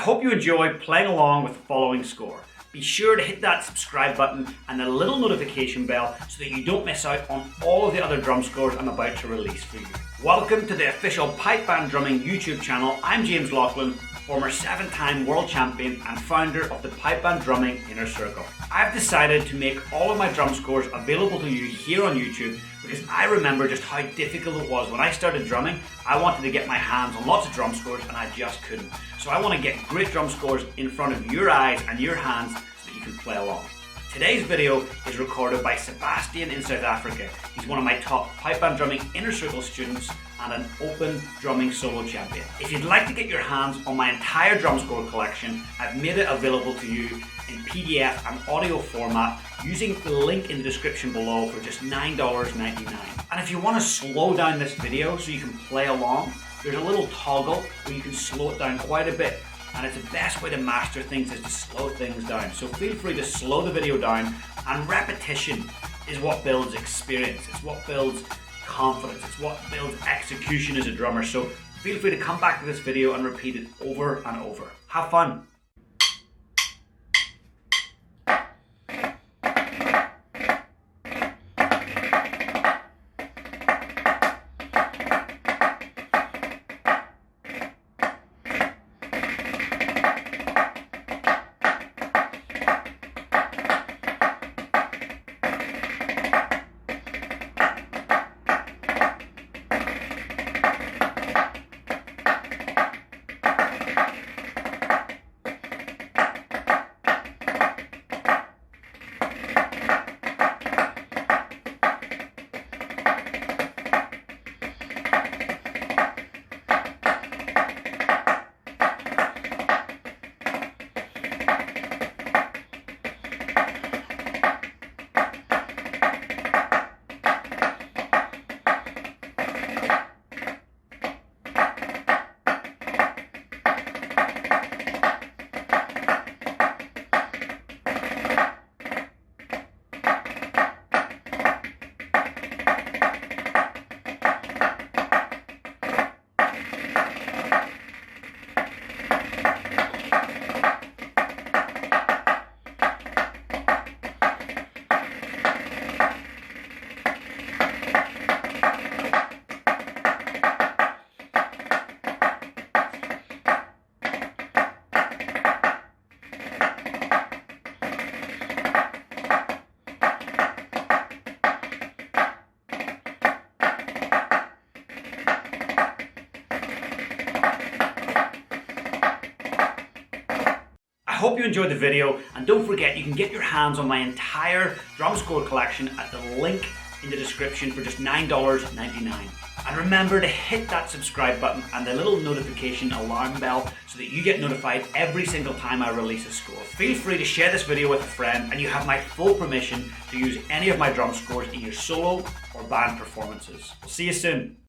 hope you enjoy playing along with the following score. Be sure to hit that subscribe button and the little notification bell so that you don't miss out on all of the other drum scores I'm about to release for you. Welcome to the official Pipe Band Drumming YouTube channel. I'm James Laughlin, former 7-time world champion and founder of the Pipe Band Drumming Inner Circle. I've decided to make all of my drum scores available to you here on YouTube because I remember just how difficult it was when I started drumming. I wanted to get my hands on lots of drum scores and I just couldn't. So I want to get great drum scores in front of your eyes and your hands so that you can play along. Today's video is recorded by Sebastian in South Africa. He's one of my top Pipe Band Drumming Inner Circle students and an open drumming solo champion. If you'd like to get your hands on my entire drum score collection, I've made it available to you in PDF and audio format using the link in the description below for just $9.99. And if you want to slow down this video so you can play along, there's a little toggle where you can slow it down quite a bit. And it's the best way to master things is to slow things down. So feel free to slow the video down, and repetition is what builds experience. It's what builds confidence. It's what builds execution as a drummer. So feel free to come back to this video and repeat it over and over. Have fun. I hope you enjoyed the video, and don't forget you can get your hands on my entire drum score collection at the link in the description for just $9.99. And remember to hit that subscribe button and the little notification alarm bell so that you get notified every single time I release a score. Feel free to share this video with a friend, and you have my full permission to use any of my drum scores in your solo or band performances. We'll see you soon.